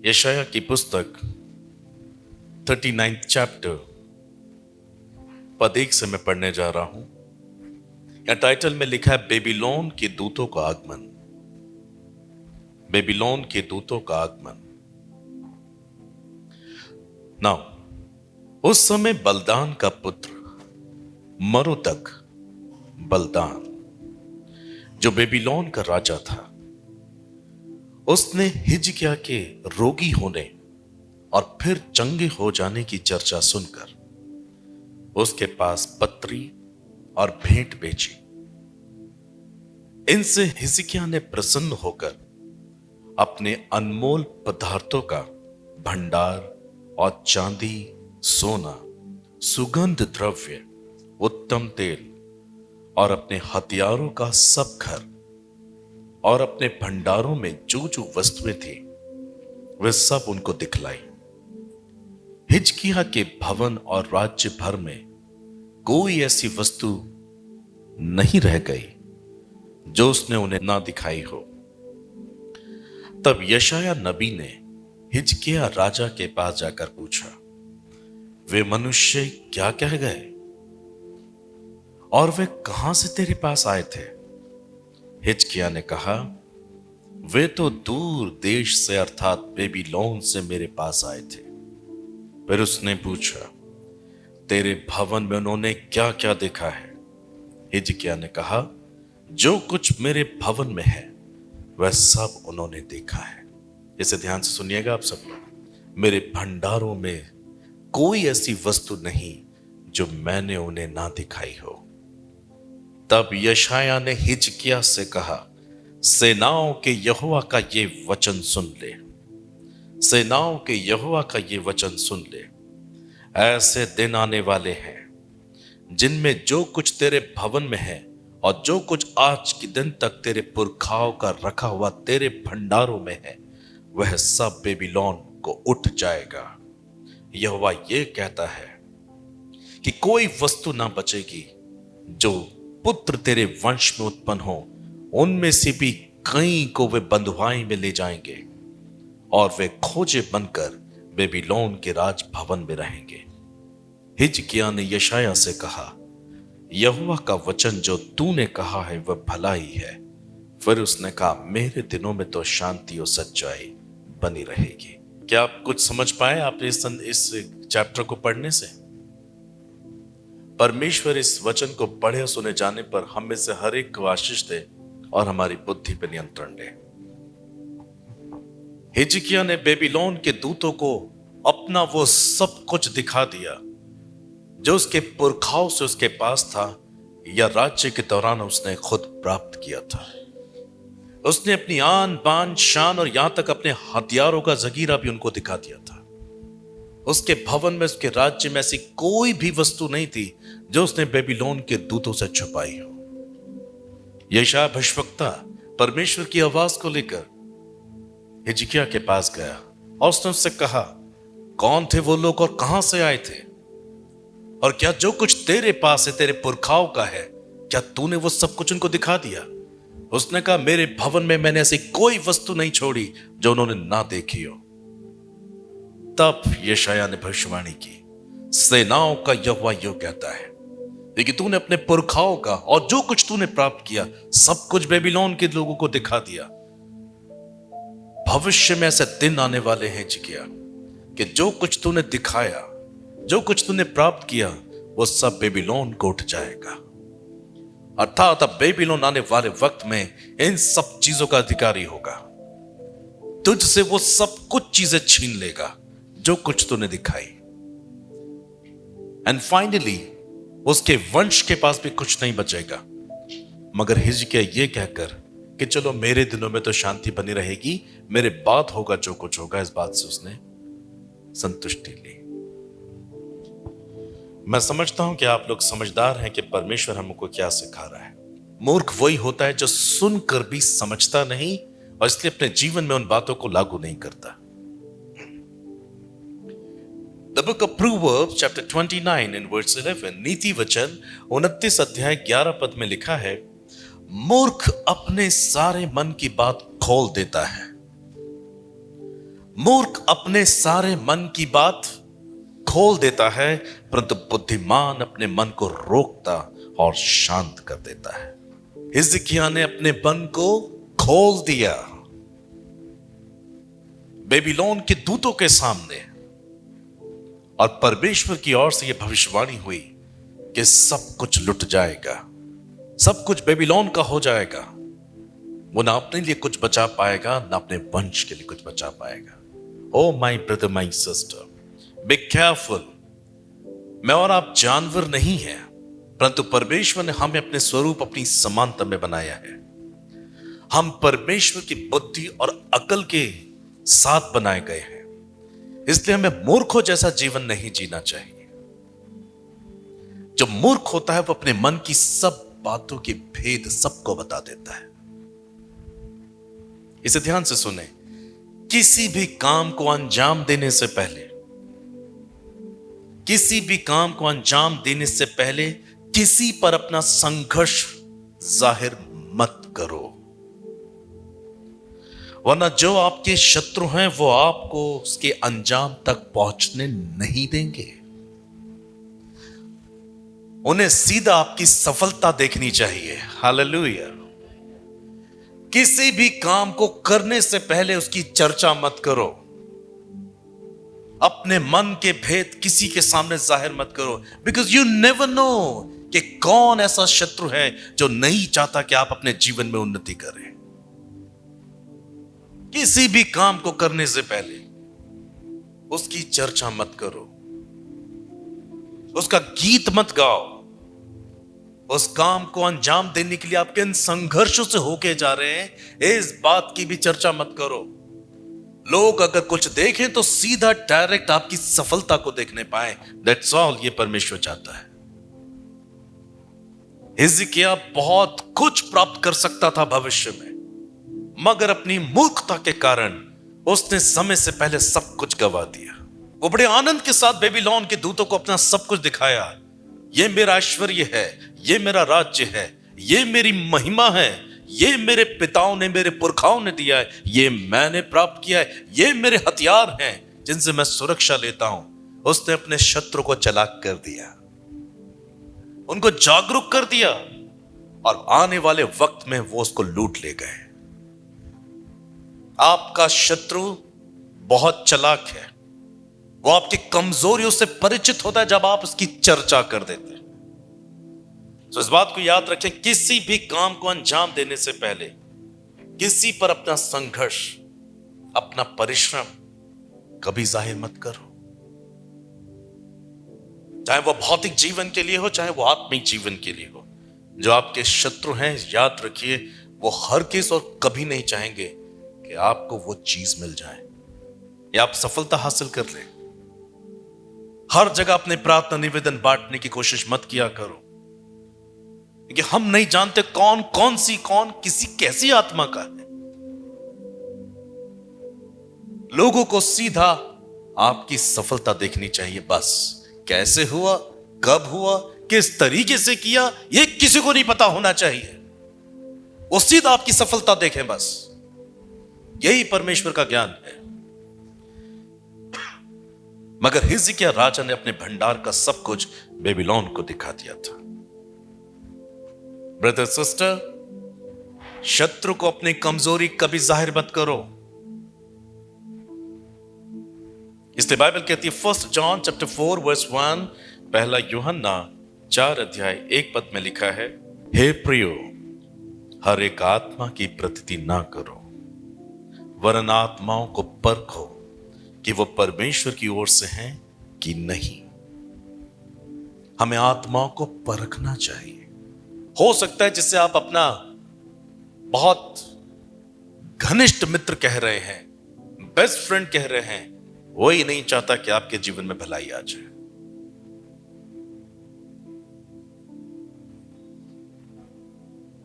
यशाया की पुस्तक 39 चैप्टर पद 1 से मैं पढ़ने जा रहा हूं। या टाइटल में लिखा है बेबीलोन के दूतों का आगमन। बेबीलोन के दूतों का आगमन। नाउ उस समय बलदान का पुत्र मरोतक बलदान, जो बेबीलोन का राजा था, उसने हिजकिय्याह के रोगी होने और फिर चंगे हो जाने की चर्चा सुनकर उसके पास पत्री और भेंट बेची। इनसे हिजकिय्याह ने प्रसन्न होकर अपने अनमोल पदार्थों का भंडार और चांदी, सोना, सुगंध द्रव्य, उत्तम तेल और अपने हथियारों का सब घर और अपने भंडारों में जो जो वस्तुएं थी वे सब उनको दिखलाई। हिजकिय्याह के भवन और राज्य भर में कोई ऐसी वस्तु नहीं रह गई जो उसने उन्हें ना दिखाई हो। तब यशायाह नबी ने हिजकिय्याह राजा के पास जाकर पूछा, वे मनुष्य क्या कह गए और वे कहां से तेरे पास आए थे? हिजकिय्याह ने कहा, वे तो दूर देश से अर्थात बेबीलोन से मेरे पास आए थे। फिर उसने पूछा, तेरे भवन में उन्होंने क्या क्या देखा है? हिजकिय्याह ने कहा, जो कुछ मेरे भवन में है वह सब उन्होंने देखा है। इसे ध्यान से सुनिएगा आप सब लोग। मेरे भंडारों में कोई ऐसी वस्तु नहीं जो मैंने उन्हें ना दिखाई हो। तब यशायाह ने हिजकिय्याह से कहा, सेनाओं के यहोवा का ये वचन सुन ले। सेनाओं के यहोवा का ये वचन सुन ले। ऐसे दिन आने वाले हैं जिनमें जो कुछ तेरे भवन में है और जो कुछ आज के दिन तक तेरे पुरखाओं का रखा हुआ तेरे भंडारों में है वह सब बेबीलोन को उठ जाएगा। यहोवा ये कहता है कि कोई वस्तु ना बचेगी। जो पुत्र तेरे वंश में उत्पन्न हो उनमें से भी कई को वे बंधुआई में ले जाएंगे और वे खोजे बनकर बेबीलोन के राज भवन में रहेंगे। हिजकिय्याह ने यशायाह से कहा, यहोवा का वचन जो तूने कहा है वह भला ही है। फिर उसने कहा, मेरे दिनों में तो शांति और सच्चाई बनी रहेगी। क्या आप कुछ समझ पाए आपने इस चैप्टर को पढ़ने से? परमेश्वर इस वचन को पढ़े और सुने जाने पर हम में से हर एक को आशीष दे और हमारी बुद्धि पर नियंत्रण दे। हिजकिय्याह ने बेबीलोन के दूतों को अपना वो सब कुछ दिखा दिया जो उसके पुरखाओं से उसके पास था या राज्य के दौरान उसने खुद प्राप्त किया था। उसने अपनी आन बान शान और यहां तक अपने हथियारों का जगीरा भी उनको दिखा दिया था। उसके भवन में, उसके राज्य में ऐसी कोई भी वस्तु नहीं थी जो उसने बेबीलोन के दूतों से छुपाई हो। यशायाह भविष्यवक्ता परमेश्वर की आवाज को लेकर हिजकिय्याह के पास गया और उसने उससे कहा, कौन थे वो लोग और कहां से आए थे? और क्या जो कुछ तेरे पास है तेरे पुरखाओं का है, क्या तूने वो सब कुछ उनको दिखा दिया? उसने कहा, मेरे भवन में मैंने ऐसी कोई वस्तु नहीं छोड़ी जो उन्होंने ना देखी हो। तब यशायाह ने भविष्यवाणी की, सेनाओं का यहोवा यूं कहता है, लेकिन तूने अपने पुरखाओं का और जो कुछ तूने प्राप्त किया सब कुछ बेबीलोन के लोगों को दिखा दिया। भविष्य में ऐसे दिन आने वाले हैं हिजकिय्याह कि जो कुछ तूने दिखाया, जो कुछ तूने प्राप्त किया वो सब बेबीलोन को उठ जाएगा। अर्थात अब बेबीलोन आने वाले वक्त में इन सब चीजों का अधिकारी होगा। तुझसे वो सब कुछ चीजें छीन लेगा जो कुछ तूने दिखाई। एंड फाइनली उसके वंश के पास भी कुछ नहीं बचेगा मगर हिजकिय्याह ये कहकर कि चलो मेरे दिनों में तो शांति बनी रहेगी, मेरे बाद होगा जो कुछ होगा, इस बात से उसने संतुष्टि ली। मैं समझता हूं कि आप लोग समझदार हैं कि परमेश्वर हमको क्या सिखा रहा है। मूर्ख वही होता है जो सुनकर भी समझता नहीं और इसलिए अपने जीवन में उन बातों को लागू नहीं करता। The book of Proverbs chapter 29 in verse 11, नीति वचन 29 अध्याय 11 पद में लिखा है, मूर्ख अपने सारे मन की बात खोल देता है मूर्ख अपने सारे मन की बात खोल देता है, परंतु बुद्धिमान अपने मन को रोकता और शांत कर देता है। हिजकिय्याह ने अपने मन को खोल दिया बेबीलोन के दूतों के सामने, और परमेश्वर की ओर से यह भविष्यवाणी हुई कि सब कुछ लुट जाएगा, सब कुछ बेबीलोन का हो जाएगा। वो ना अपने लिए कुछ बचा पाएगा, ना अपने वंश के लिए कुछ बचा पाएगा। Oh my brother, my sister, be careful. मैं और आप जानवर नहीं हैं, परंतु परमेश्वर ने हमें अपने स्वरूप, अपनी समानता में बनाया है। हम परमेश्वर की बुद्धि और अकल के साथ बनाए गए हैं, इसलिए हमें मूर्खों जैसा जीवन नहीं जीना चाहिए। जो मूर्ख होता है वो अपने मन की सब बातों के भेद सबको बता देता है। इसे ध्यान से सुने। किसी भी काम को अंजाम देने से पहले, किसी भी काम को अंजाम देने से पहले किसी पर अपना संघर्ष जाहिर मत करो, वरना जो आपके शत्रु हैं वो आपको उसके अंजाम तक पहुंचने नहीं देंगे। उन्हें सीधा आपकी सफलता देखनी चाहिए। हालेलुया। किसी भी काम को करने से पहले उसकी चर्चा मत करो। अपने मन के भेद किसी के सामने जाहिर मत करो, बिकॉज यू नेवर नो कि कौन ऐसा शत्रु है जो नहीं चाहता कि आप अपने जीवन में उन्नति करें। किसी भी काम को करने से पहले उसकी चर्चा मत करो, उसका गीत मत गाओ। उस काम को अंजाम देने के लिए आपके इन संघर्षों से होके जा रहे हैं, इस बात की भी चर्चा मत करो। लोग अगर कुछ देखें तो सीधा डायरेक्ट आपकी सफलता को देखने पाए। दैट्स ऑल ये परमेश्वर चाहता है। हिजकिय्याह बहुत कुछ प्राप्त कर सकता था भविष्य में, मगर अपनी मूर्खता के कारण उसने समय से पहले सब कुछ गवा दिया। वो बड़े आनंद के साथ बेबीलोन के दूतों को अपना सब कुछ दिखाया। ये मेरा ऐश्वर्य है, ये मेरा राज्य है, ये मेरी महिमा है, ये मेरे पिताओं ने, मेरे पुरखाओं ने दिया है, ये मैंने प्राप्त किया है, ये मेरे हथियार हैं जिनसे मैं सुरक्षा लेता हूं। उसने अपने शत्रु को चालाक कर दिया, उनको जागरूक कर दिया, और आने वाले वक्त में वो उसको लूट ले गए। आपका शत्रु बहुत चालाक है। वो आपकी कमजोरियों से परिचित होता है जब आप उसकी चर्चा कर देते हैं। तो इस बात को याद रखें, किसी भी काम को अंजाम देने से पहले किसी पर अपना संघर्ष, अपना परिश्रम कभी जाहिर मत करो। चाहे वो भौतिक जीवन के लिए हो, चाहे वो आत्मिक जीवन के लिए हो। जो आपके शत्रु हैं, याद रखिए, वो हर किस और कभी नहीं चाहेंगे कि आपको वो चीज मिल जाए या आप सफलता हासिल कर लें। हर जगह अपने प्रार्थना निवेदन बांटने की कोशिश मत किया करो, क्योंकि हम नहीं जानते कौन किसी कैसी आत्मा का है। लोगों को सीधा आपकी सफलता देखनी चाहिए, बस। कैसे हुआ, कब हुआ, किस तरीके से किया, यह किसी को नहीं पता होना चाहिए। वो सीधा आपकी सफलता देखें, बस। यही परमेश्वर का ज्ञान है। मगर हिजकिय्याह राजा ने अपने भंडार का सब कुछ बेबीलोन को दिखा दिया था। ब्रदर सिस्टर, शत्रु को अपनी कमजोरी कभी जाहिर मत करो। इसलिए बाइबल कहती है, 1 जॉन चैप्टर 4 वर्स 1, पहला यूहन्ना 4 अध्याय 1 पद में लिखा है, हे प्रियो, हर एक आत्मा की प्रतीति ना करो, वरन आत्माओं को परखो कि वो परमेश्वर की ओर से हैं कि नहीं। हमें आत्माओं को परखना चाहिए। हो सकता है जिससे आप अपना बहुत घनिष्ठ मित्र कह रहे हैं, बेस्ट फ्रेंड कह रहे हैं, वही नहीं चाहता कि आपके जीवन में भलाई आ जाए।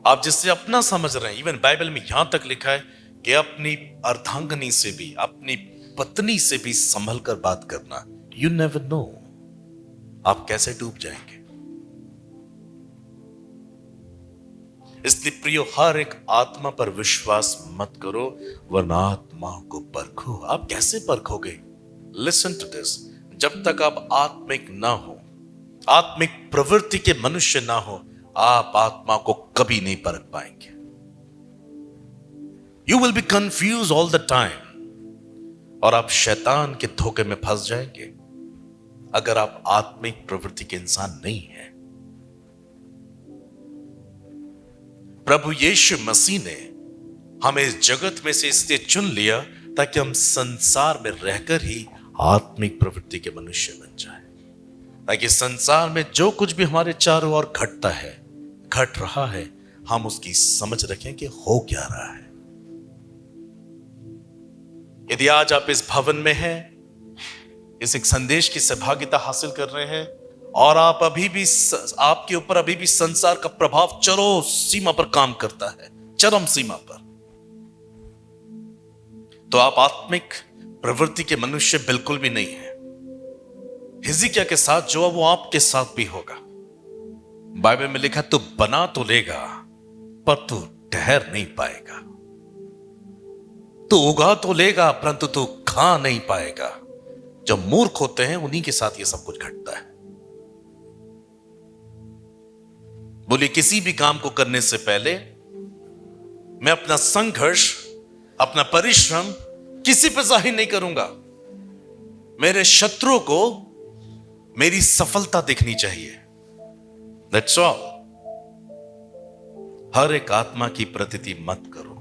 आप जिससे अपना समझ रहे हैं, इवन बाइबल में यहां तक लिखा है कि अपनी अर्धांगिनी से भी, अपनी पत्नी से भी संभल कर बात करना। यू नेवर नो आप कैसे डूब जाएंगे। इसलिए प्रियो, हर एक आत्मा पर विश्वास मत करो, वरना आत्माओं को परखो। आप कैसे परखोगे? लिसन टू दिस, जब तक आप आत्मिक ना हो, आत्मिक प्रवृत्ति के मनुष्य ना हो, आप आत्मा को कभी नहीं परख पाएंगे। You will be confuse all the time, और आप शैतान के धोखे में फंस जाएंगे अगर आप आत्मिक प्रवृत्ति के इंसान नहीं हैं। प्रभु यीशु मसीह ने हमें इस जगत में से इसलिए चुन लिया ताकि हम संसार में रहकर ही आत्मिक प्रवृत्ति के मनुष्य बन जाए, ताकि संसार में जो कुछ भी हमारे चारों ओर घटता है, घट रहा है, हम उसकी समझ रखें कि हो क्या रहा है। यदि आज आप इस भवन में हैं, इस एक संदेश की सहभागिता हासिल कर रहे हैं, और आप अभी भी, आपके ऊपर अभी भी संसार का प्रभाव चरम सीमा पर काम करता है, चरम सीमा पर, तो आप आत्मिक प्रवृत्ति के मनुष्य बिल्कुल भी नहीं है। हिजकिय्याह के साथ जो है वो आपके साथ भी होगा। बाइबल में लिखा, तू बना तो लेगा पर तू ठहर नहीं पाएगा, तू उगा तो लेगा परंतु तू खा नहीं पाएगा। जो मूर्ख होते हैं उन्हीं के साथ ये सब कुछ घटता है। बोलिए, किसी भी काम को करने से पहले मैं अपना संघर्ष, अपना परिश्रम किसी पर जाहिर नहीं करूंगा। मेरे शत्रुओं को मेरी सफलता दिखनी चाहिए। That's all। हर एक आत्मा की प्रतीति मत करो,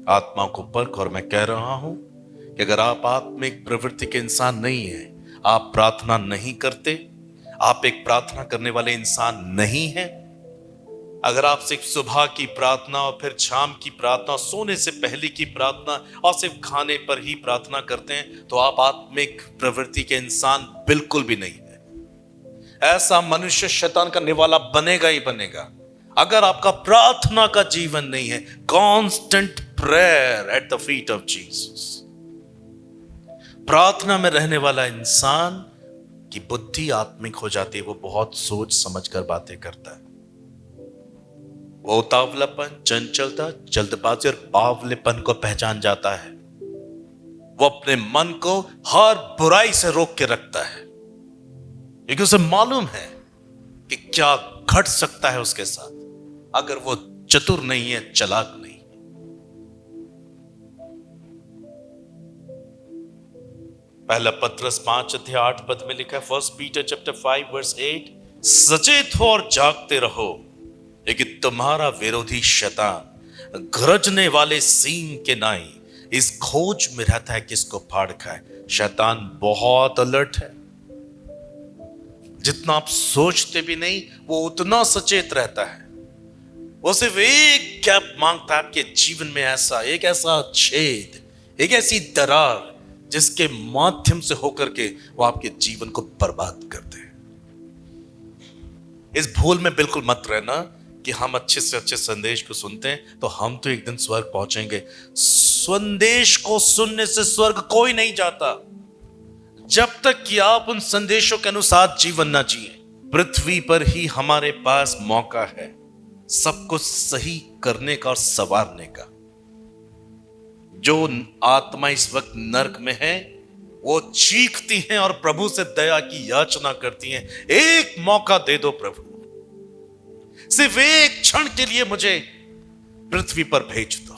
आत्मा को परख। और मैं कह रहा हूं कि अगर आप आत्मिक प्रवृत्ति के इंसान नहीं हैं, आप प्रार्थना नहीं करते, आप एक प्रार्थना करने वाले इंसान नहीं हैं, अगर आप सिर्फ सुबह की प्रार्थना और फिर शाम की प्रार्थना, सोने से पहले की प्रार्थना और सिर्फ खाने पर ही प्रार्थना करते हैं, तो आप आत्मिक प्रवृत्ति के इंसान बिल्कुल भी नहीं है। ऐसा मनुष्य शैतान का निवाला बनेगा ही बनेगा अगर आपका प्रार्थना का जीवन नहीं है। Constant prayer at the feet of Jesus. प्रार्थना में रहने वाला इंसान की बुद्धि आत्मिक हो जाती है। वो बहुत सोच समझकर बातें करता है। वो उतावलापन, चंचलता, जल्दबाजी और बावलेपन को पहचान जाता है। वो अपने मन को हर बुराई से रोक के रखता है, क्योंकि उसे मालूम है कि क्या घट सकता है उसके साथ अगर वो चतुर नहीं है, चालाक नहीं है। पहला पत्रस 5:8 में लिखा है, 1 Peter chapter 5:8, सचेत हो और जागते रहो, लेकिन तुम्हारा विरोधी शैतान गरजने वाले सींग के नाई इस खोज में रहता है किसको फाड़ खाए। शैतान बहुत अलर्ट है। जितना आप सोचते भी नहीं, वो उतना सचेत रहता है। वो सिर्फ एक गैप मांगता है आपके जीवन में, एक ऐसा छेद, एक ऐसी दरार जिसके माध्यम से होकर के वो आपके जीवन को बर्बाद करते हैं। इस भूल में बिल्कुल मत रहना कि हम अच्छे से अच्छे संदेश को सुनते हैं तो हम तो एक दिन स्वर्ग पहुंचेंगे। संदेश को सुनने से स्वर्ग कोई नहीं जाता जब तक कि आप उन संदेशों के अनुसार जीवन ना जिए। पृथ्वी पर ही हमारे पास मौका है सब कुछ सही करने का और संवारने का। जो आत्मा इस वक्त नर्क में है वो चीखती हैं और प्रभु से दया की याचना करती हैं, एक मौका दे दो प्रभु, सिर्फ एक क्षण के लिए मुझे पृथ्वी पर भेज दो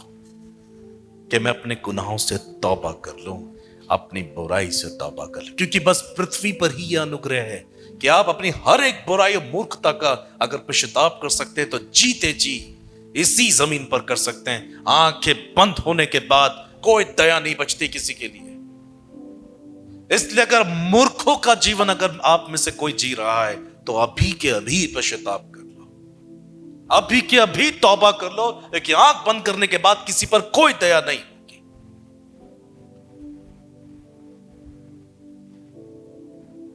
कि मैं अपने गुनाहों से तौबा कर लूं, अपनी बुराई से तौबा कर लूं। क्योंकि बस पृथ्वी पर ही यह अनुग्रह है कि आप अपनी हर एक बुराई और मूर्खता का अगर पश्चाताप कर सकते हैं तो जीते जी इसी जमीन पर कर सकते हैं। आंखें बंद होने के बाद कोई दया नहीं बचती किसी के लिए। इसलिए अगर मूर्खों का जीवन अगर आप में से कोई जी रहा है तो अभी के अभी पश्चाताप कर लो, अभी के अभी तौबा कर लो। लेकिन आंख बंद करने के बाद किसी पर कोई दया नहीं होगी।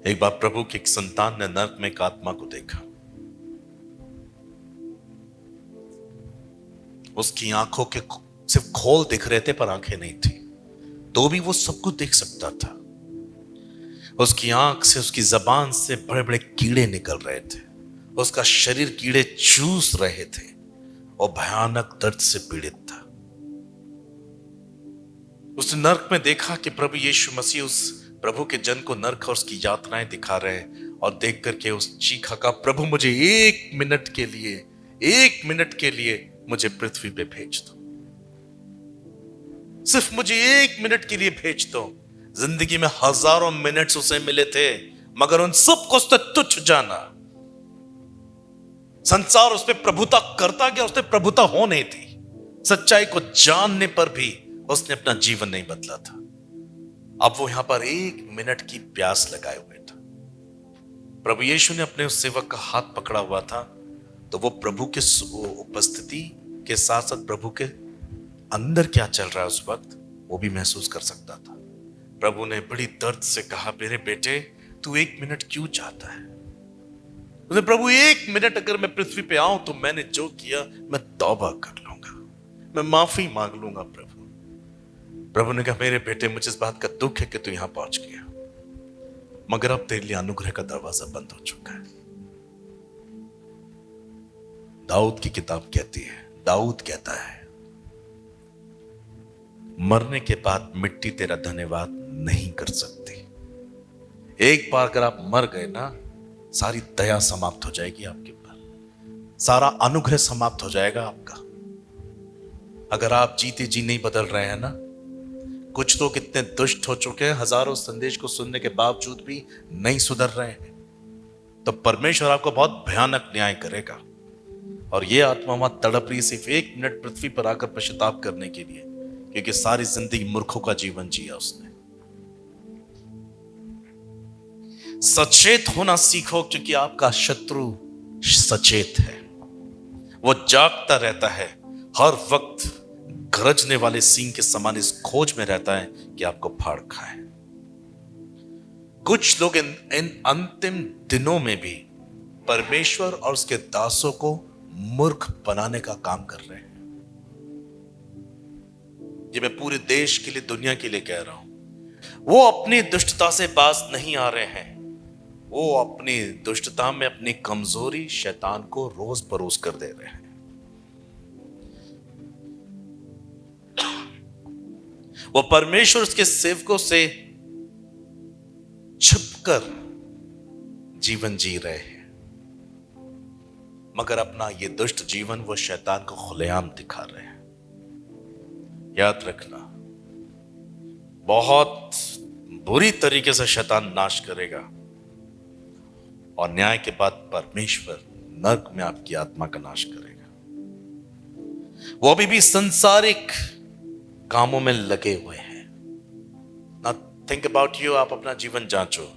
एक बार प्रभु के एक संतान ने नर्क में एक आत्मा को देखा। उसकी आंखों के सिर्फ खोल दिख रहे थे पर आंखें नहीं थी, तो भी वो सब कुछ देख सकता था। उसकी आंख से, उसकी जबान से बड़े बड़े कीड़े निकल रहे थे, उसका शरीर कीड़े चूस रहे थे। और भयानक दर्द से पीड़ित था। उसने नर्क में देखा कि प्रभु यीशु मसीह उस प्रभु के जन को नर्क और उसकी यातनाएं दिखा रहे हैं, और देख करके उस चीखा का, प्रभु मुझे एक मिनट के लिए मुझे पृथ्वी पे भेज दो, सिर्फ मुझे एक मिनट के लिए भेज दो। जिंदगी में हजारों मिनट्स उसे मिले थे, मगर उन सबको उसने तुच्छ जाना। संसार उस पर प्रभुता करता गया, उस पर प्रभुता हो नहीं थी। सच्चाई को जानने पर भी उसने अपना जीवन नहीं बदला था। अब वो यहां पर एक मिनट की प्यास लगाए हुए था। प्रभु यीशु ने अपने उस सेवक का हाथ पकड़ा हुआ था, तो वो प्रभु के उपस्थिति के साथ साथ प्रभु के अंदर क्या चल रहा है उस वक्त वो भी महसूस कर सकता था। प्रभु ने बड़ी दर्द से कहा, मेरे बेटे तू एक मिनट क्यों चाहता है? उसने, प्रभु एक मिनट अगर मैं पृथ्वी पे आऊं तो मैंने जो किया मैं तौबा कर लूंगा, मैं माफी मांग लूंगा। प्रभु ने कहा, मेरे बेटे मुझे इस बात का दुख है कि तू यहां पहुंच गया, मगर अब तेरे लिए अनुग्रह का दरवाजा बंद हो चुका है। दाऊद की किताब कहती है, दाऊद कहता है, मरने के बाद मिट्टी तेरा धन्यवाद नहीं कर सकती। एक बार अगर आप मर गए ना, सारी दया समाप्त हो जाएगी आपके ऊपर, सारा अनुग्रह समाप्त हो जाएगा आपका। अगर आप जीते जी नहीं बदल रहे हैं ना, कुछ लोग इतने दुष्ट हो चुके हैं, हजारों संदेश को सुनने के बावजूद भी नहीं सुधर रहे हैं, तो परमेश्वर आपको बहुत भयानक न्याय करेगा। और ये आत्मा वहां तड़प रही सिर्फ एक मिनट पृथ्वी पर आकर पश्चाताप करने के लिए, क्योंकि सारी जिंदगी मूर्खों का जीवन जिया उसने। सचेत होना सीखो, क्योंकि आपका शत्रु सचेत है, वो जागता रहता है, हर वक्त गरजने वाले सींग के समान इस खोज में रहता है कि आपको फाड़ खाए। कुछ लोग इन अंतिम दिनों में भी परमेश्वर और उसके दासों को मूर्ख बनाने का काम कर रहे हैं। ये मैं पूरे देश के लिए, दुनिया के लिए कह रहा हूं। वो अपनी दुष्टता से बाज नहीं आ रहे हैं, वो अपनी दुष्टता में अपनी कमजोरी शैतान को रोज बरोज कर दे रहे हैं। वो परमेश्वर उसके सेवकों से छिपकर जीवन जी रहे हैं, मगर अपना ये दुष्ट जीवन वो शैतान को खुलेआम दिखा रहे हैं। याद रखना, बहुत बुरी तरीके से शैतान नाश करेगा, और न्याय के बाद परमेश्वर नरक में आपकी आत्मा का नाश करेगा। वो अभी भी सांसारिक कामों में लगे हुए हैं। ना थिंक अबाउट यू, आप अपना जीवन जांचो।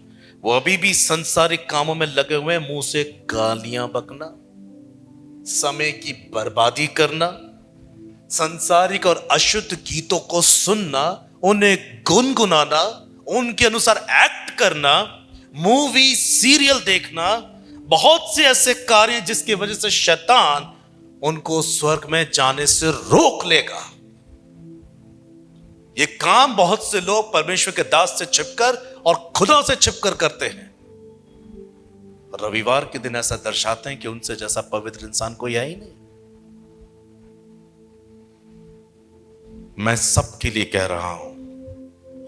वो अभी भी सांसारिक कामों में लगे हुए हैं, मुंह से गालियां बकना, समय की बर्बादी करना, सांसारिक और अशुद्ध गीतों को सुनना, उन्हें गुनगुनाना, उनके अनुसार एक्ट करना, मूवी सीरियल देखना, बहुत से ऐसे कार्य जिसकी वजह से शैतान उनको स्वर्ग में जाने से रोक लेगा। ये काम बहुत से लोग परमेश्वर के दास से छिपकर और खुदा से छिपकर करते हैं। रविवार के दिन ऐसा दर्शाते हैं कि उनसे जैसा पवित्र इंसान कोई है ही नहीं। मैं सबके लिए कह रहा हूं,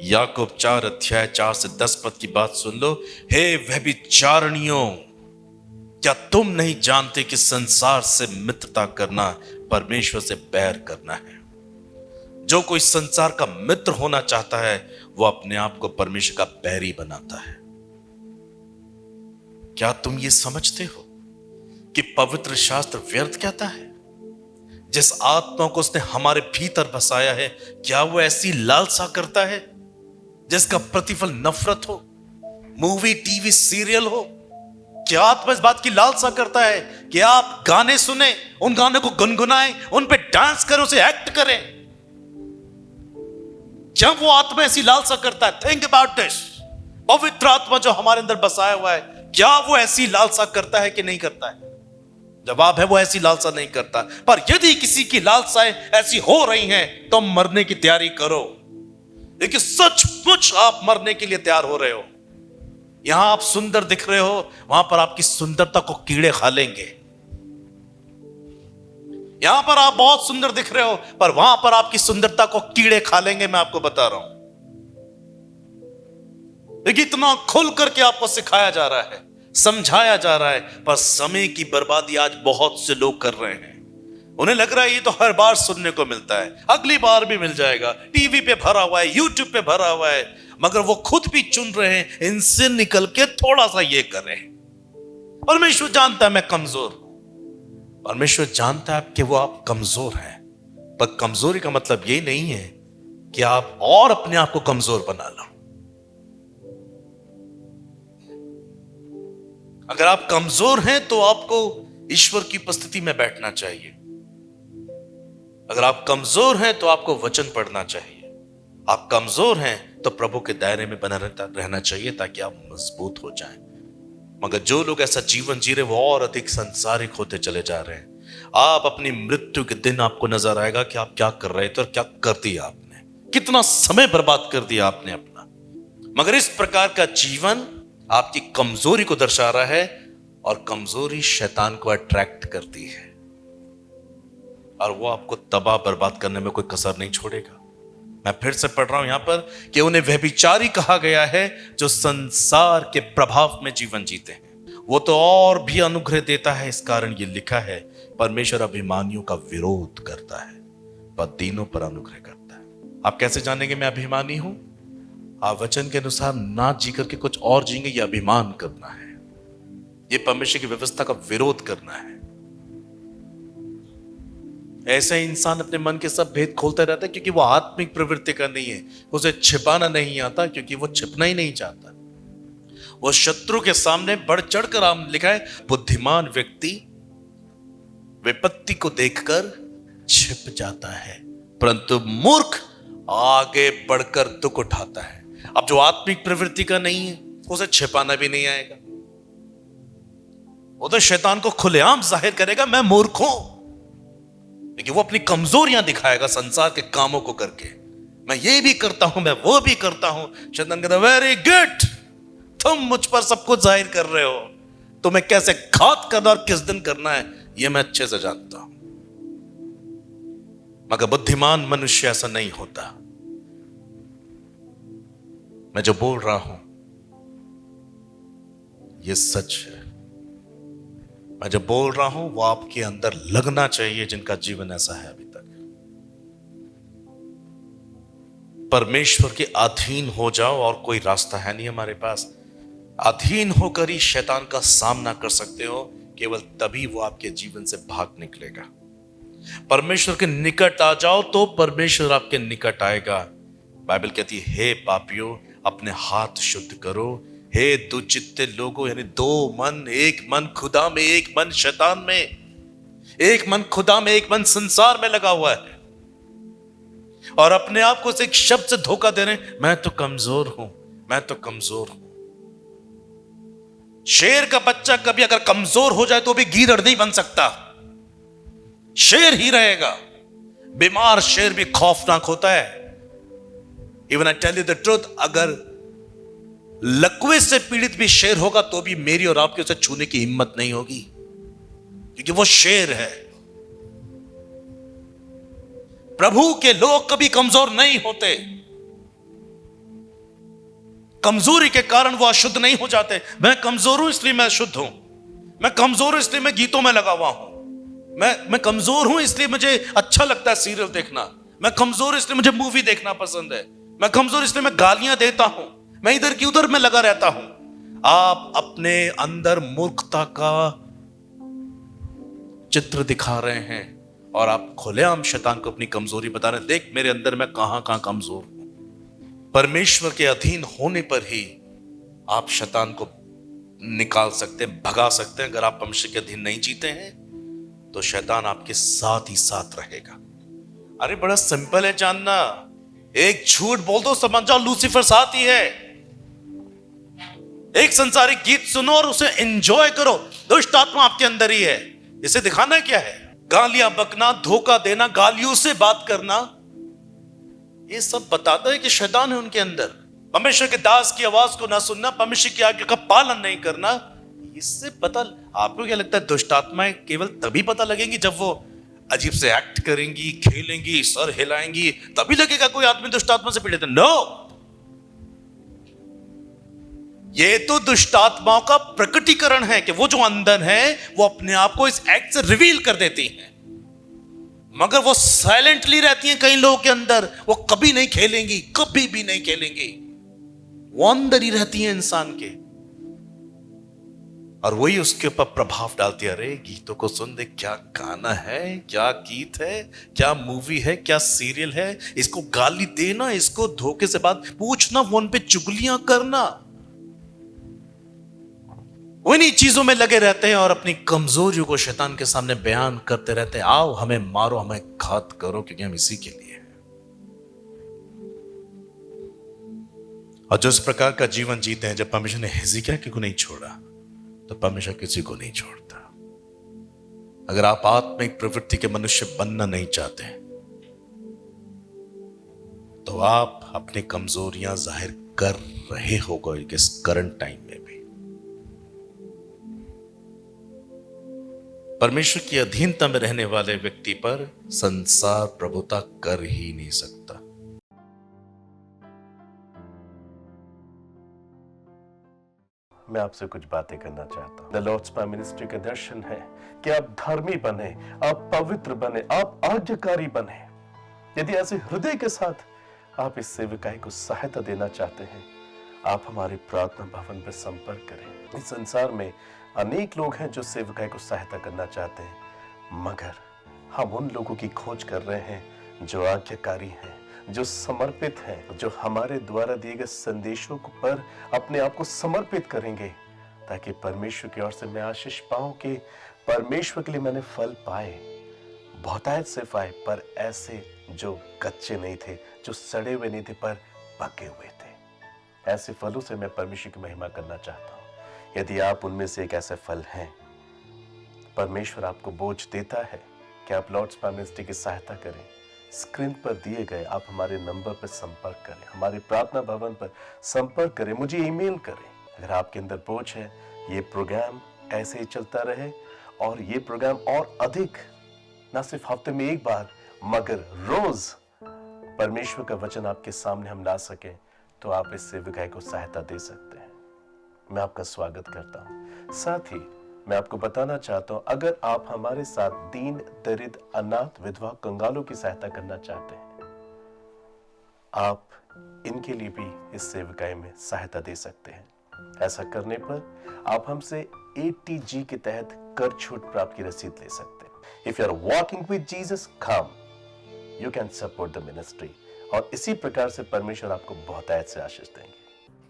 याकूब 4:4 से 10 पद की बात सुन लो। हे व्यभिचारिणियों, क्या तुम नहीं जानते कि संसार से मित्रता करना परमेश्वर से बैर करना है? जो कोई संसार का मित्र होना चाहता है वो अपने आप को परमेश्वर का बैरी बनाता है। क्या तुम ये समझते हो कि पवित्र शास्त्र व्यर्थ कहता है? जिस आत्मा को उसने हमारे भीतर बसाया है, क्या वो ऐसी लालसा करता है जिसका प्रतिफल नफरत हो, मूवी टीवी सीरियल हो? क्या आत्मा इस बात की लालसा करता है कि आप गाने सुने, उन गानों को गुनगुनाएं, उन पे डांस करें, उसे एक्ट करें? क्या वो आत्मा ऐसी लालसा करता है? Think about this. पवित्र आत्मा जो हमारे अंदर बसाया हुआ है, क्या वो ऐसी लालसा करता है कि नहीं करता है? जवाब है, वो ऐसी लालसा नहीं करता। पर यदि किसी की लालसाएं ऐसी हो रही हैं तो मरने की तैयारी करो, लेकिन सचमुच आप मरने के लिए तैयार हो रहे हो। यहां आप सुंदर दिख रहे हो, वहां पर आपकी सुंदरता को कीड़े खा लेंगे। यहां पर आप बहुत सुंदर दिख रहे हो, पर वहां पर आपकी सुंदरता को कीड़े खा लेंगे, मैं आपको बता रहा हूं। देखिए, इतना खुल करके आपको सिखाया जा रहा है, समझाया जा रहा है, पर समय की बर्बादी आज बहुत से लोग कर रहे हैं। उन्हें लग रहा है ये तो हर बार सुनने को मिलता है, अगली बार भी मिल जाएगा, टीवी पे भरा हुआ है, यूट्यूब पे भरा हुआ है, मगर वो खुद भी चुन रहे हैं इनसे निकल के थोड़ा सा ये करें। परमेश्वर जानता है मैं कमजोर हूं, परमेश्वर जानता है कि वो आप कमजोर हैं, पर कमजोरी का मतलब ये नहीं है कि आप और अपने आप को कमजोर बना लो। अगर आप कमजोर हैं तो आपको ईश्वर की उपस्थिति में बैठना चाहिए। अगर आप कमजोर हैं तो आपको वचन पढ़ना चाहिए। आप कमजोर हैं तो प्रभु के दायरे में बना रहना चाहिए ताकि आप मजबूत हो जाएं। मगर जो लोग ऐसा जीवन जी रहे वो और अधिक संसारिक होते चले जा रहे हैं। आप अपनी मृत्यु के दिन आपको नजर आएगा कि आप क्या कर रहे थे और क्या कर दिया आपने, कितना समय बर्बाद कर दिया आपने अपना। मगर इस प्रकार का जीवन आपकी कमजोरी को दर्शा रहा है, और कमजोरी शैतान को अट्रैक्ट करती है और वो आपको तबाह बर्बाद करने में कोई कसर नहीं छोड़ेगा। मैं फिर से पढ़ रहा हूं यहां पर कि उन्हें व्यभिचारी कहा गया है जो संसार के प्रभाव में जीवन जीते हैं। वो तो और भी अनुग्रह देता है, इस कारण ये लिखा है, परमेश्वर अभिमानियों का विरोध करता है पर दीनों पर अनुग्रह करता है। आप कैसे जानेंगे मैं अभिमानी हूं? आप वचन के अनुसार ना जी करके कुछ और जिएंगे, ये अभिमान करना है, ये परमेश्वर की व्यवस्था का विरोध करना है। ऐसे इंसान अपने मन के सब भेद खोलता रहता है क्योंकि वो आत्मिक प्रवृत्ति का नहीं है, उसे छिपाना नहीं आता क्योंकि वो छिपना ही नहीं चाहता। वो शत्रु के सामने बढ़ चढ़कर आम लिखा है, बुद्धिमान व्यक्ति विपत्ति को देखकर छिप जाता है परंतु मूर्ख आगे बढ़कर दुख उठाता है। अब जो आत्मिक प्रवृत्ति का नहीं है उसे छिपाना भी नहीं आएगा, वो तो शैतान को खुलेआम जाहिर करेगा मैं मूर्ख हूं, लेकिन वो अपनी कमजोरियां दिखाएगा संसार के कामों को करके। मैं ये भी करता हूं, मैं वो भी करता हूं। शैतान कहता वेरी गुड, तुम मुझ पर सब कुछ जाहिर कर रहे हो, तुम्हें कैसे घात करना और किस दिन करना है ये मैं अच्छे से जानता हूं। मगर बुद्धिमान मनुष्य ऐसा नहीं होता। मैं जो बोल रहा हूं ये सच है। मैं जो बोल रहा हूं वो आपके अंदर लगना चाहिए, जिनका जीवन ऐसा है अभी तक। परमेश्वर के अधीन हो जाओ और कोई रास्ता है नहीं हमारे पास। अधीन होकर ही शैतान का सामना कर सकते हो, केवल तभी वो आपके जीवन से भाग निकलेगा। परमेश्वर के निकट आ जाओ तो परमेश्वर आपके निकट आएगा। बाइबल कहती है हे पापियों अपने हाथ शुद्ध करो, हे दुचित्ते लोगों, यानी दो मन, एक मन खुदा में, एक मन शैतान में, एक मन खुदा में, एक मन संसार में लगा हुआ है, और अपने आप को एक शब्द से धोखा दे रहे हैं, मैं तो कमजोर हूं, मैं तो कमजोर हूं। शेर का बच्चा कभी अगर कमजोर हो जाए तो भी गीदड़ नहीं बन सकता, शेर ही रहेगा। बीमार शेर भी खौफनाक होता है। Even I tell you the truth, अगर लकवे से पीड़ित भी शेर होगा तो भी मेरी और आपके उसे छूने की हिम्मत नहीं होगी, क्योंकि वो शेर है। प्रभु के लोग कभी कमजोर नहीं होते, कमजोरी के कारण वो अशुद्ध नहीं हो जाते। मैं कमजोर हूं इसलिए मैं अशुद्ध हूं, मैं कमजोर हूं इसलिए मैं गीतों में लगा हुआ हूं, मैं कमजोर हूं इसलिए मुझे अच्छा लगता है सीरियल देखना, मैं कमजोर इसलिए मुझे मूवी देखना पसंद है, मैं कमजोर इसलिए मैं गालियां देता हूं, मैं इधर की उधर में लगा रहता हूं। आप अपने अंदर मूर्खता का चित्र दिखा रहे हैं और आप खुलेआम शैतान को अपनी कमजोरी बता रहे हैं, देख मेरे अंदर मैं कहां कहां कमजोर हूं। परमेश्वर के अधीन होने पर ही आप शैतान को निकाल सकते हैं, भगा सकते हैं। अगर आप परमेश्वर के अधीन नहीं जीते हैं तो शैतान आपके साथ ही साथ रहेगा। अरे बड़ा सिंपल है जानना, एक झूठ बोल दो समझ जाओ लूसीफर साथ ही है। एक संसारिक गीत सुनो और उसे एंजॉय करो, दुष्ट आत्मा आपके अंदर ही है। इसे दिखाना क्या है? गालियां बकना, धोखा देना, गालियों से बात करना, ये सब बताता है कि शैतान है उनके अंदर। परमेश्वर के दास की आवाज को ना सुनना, परमेश्वर की आज्ञा का पालन नहीं करना, इससे पता। आपको क्या लगता है दुष्ट आत्माएं केवल तभी पता लगेंगी जब वो अजीब से एक्ट करेंगी, खेलेंगी, सर हिलाएंगी, तभी लगेगा कोई आदमी दुष्ट आत्मा से पीड़ित है। नो, ये तो दुष्ट आत्माओं का प्रकटीकरण है कि वो जो अंदर है वो अपने आप को इस एक्ट से रिवील कर देती हैं, मगर वो साइलेंटली रहती हैं। कई लोगों के अंदर वो कभी नहीं खेलेंगी, कभी भी नहीं खेलेंगी, वो अंदर ही रहती हैं इंसान के, और वही उसके ऊपर प्रभाव डालती है। अरे गीतों को सुन दे, क्या गाना है, क्या गीत है, क्या मूवी है, क्या सीरियल है, इसको गाली देना, इसको धोखे से बात पूछना, फोन पे चुगलियां करना, उन्हीं चीजों में लगे रहते हैं और अपनी कमजोरियों को शैतान के सामने बयान करते रहते हैं। आओ हमें मारो, हमें घात करो, क्योंकि हम इसी के लिए हैं। और जो इस प्रकार का जीवन जीते हैं, जब परमेश्वर ने हिजकिय्याह को नहीं छोड़ा, तो परमेश्वर किसी को नहीं छोड़ता। अगर आप आत्मिक प्रवृत्ति के मनुष्य बनना नहीं चाहते, तो आप अपनी कमजोरियां जाहिर कर रहे होगा इस करंट टाइम में भी। परमेश्वर की अधीनता में रहने वाले व्यक्ति पर संसार प्रभुता कर ही नहीं सकता। मैं आपसे कुछ बातें करना चाहता हूं। द लॉर्ड्स पावर मिनिस्ट्री का दर्शन है कि आप धर्मी बने, आप पवित्र बने, आप आज्ञाकारी बने। यदि ऐसे हृदय के साथ आप इस सेवकाई को सहायता देना चाहते हैं, आप हमारे प्रार्थना भवन पर संपर्क करें। इस संसार में अनेक लोग हैं जो सेवकाई को सहायता करना चाहते हैं, मगर हम उन लोगों की खोज कर रहे हैं जो आज्ञाकारी हैं, जो समर्पित हैं, जो हमारे द्वारा दिए गए संदेशों पर अपने आप को समर्पित करेंगे, ताकि परमेश्वर की ओर से मैं आशीष पाऊं कि परमेश्वर के लिए मैंने फल पाए, बहुतायत से पाए, पर ऐसे जो कच्चे नहीं थे, जो सड़े हुए नहीं थे, पर पके हुए थे। ऐसे फलों से मैं परमेश्वर की महिमा करना चाहता हूं। यदि आप उनमें से एक ऐसे फल हैं, परमेश्वर आपको बोझ देता है कि आप लॉर्ड्स पावर मिनिस्ट्री की सहायता करें। स्क्रीन पर दिए गए आप हमारे नंबर पर संपर्क करें, हमारे प्रार्थना भवन पर संपर्क करें, मुझे ईमेल करें। अगर आपके अंदर बोझ है, ये प्रोग्राम ऐसे ही चलता रहे और ये प्रोग्राम और अधिक, ना सिर्फ हफ्ते में एक बार मगर रोज परमेश्वर का वचन आपके सामने हम ला सकें, तो आप इस सेवकाई को सहायता दे सकते हैं। मैं आपका स्वागत करता हूं। साथ ही मैं आपको बताना चाहता हूं, अगर आप हमारे साथ दीन, दरिद्र, अनाथ, विधवा, कंगालों की सहायता करना चाहते हैं, आप इनके लिए भी इस सेवकाई में सहायता दे सकते हैं। ऐसा करने पर आप हमसे ATG के तहत कर छूट प्राप्त की रसीद ले सकते हैं। If you are walking with Jesus, come, you can support the ministry. और इसी प्रकार से परमेश्वर आपको बहुतायत से आशीष देंगे।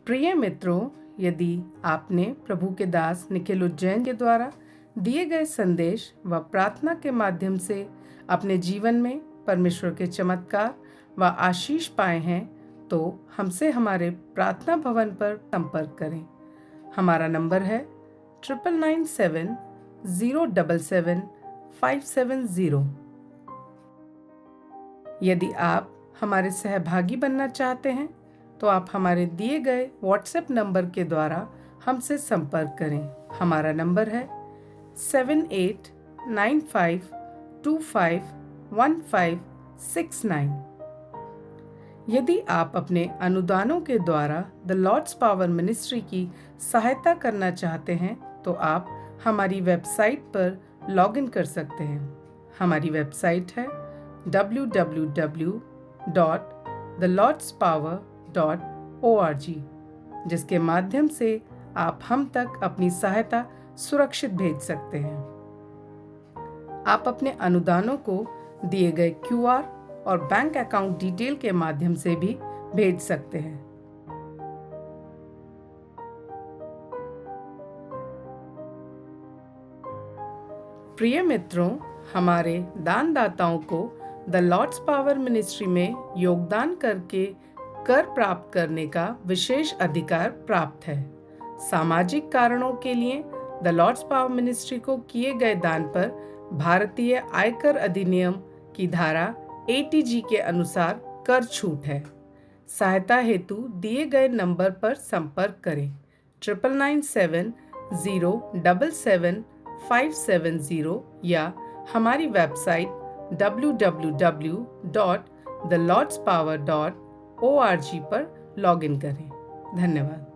प्रिय मित्रों, यदि आपने प्रभु के दास निखिल उज्जैन के द्वारा दिए गए संदेश व प्रार्थना के माध्यम से अपने जीवन में परमेश्वर के चमत्कार व आशीष पाए हैं, तो हमसे हमारे प्रार्थना भवन पर संपर्क करें। हमारा नंबर है 9997077570। यदि आप हमारे सहभागी बनना चाहते हैं, तो आप हमारे दिए गए व्हाट्सएप नंबर के द्वारा हमसे संपर्क करें। हमारा नंबर है 7895251569। यदि आप अपने अनुदानों के द्वारा द लॉर्ड्स पावर मिनिस्ट्री की सहायता करना चाहते हैं, तो आप हमारी वेबसाइट पर लॉगिन कर सकते हैं। हमारी वेबसाइट है www.thelordspower.org, जिसके माध्यम से आप हम तक अपनी सहायता सुरक्षित भेज सकते हैं। आप अपने अनुदानों को दिए गए QR और बैंक अकाउंट डिटेल के माध्यम से भी भेज सकते हैं। प्रिय मित्रों, हमारे दानदाताओं को द लॉर्ड्स पावर मिनिस्ट्री में योगदान करके कर प्राप्त करने का विशेष अधिकार प्राप्त है। सामाजिक कारणों के लिए द लॉर्ड्स पावर मिनिस्ट्री को किए गए दान पर भारतीय आयकर अधिनियम की धारा ATG के अनुसार कर छूट है। सहायता हेतु दिए गए नंबर पर संपर्क करें 9997077570 या हमारी वेबसाइट www.thelordspower.org पर लॉगिन करें। धन्यवाद।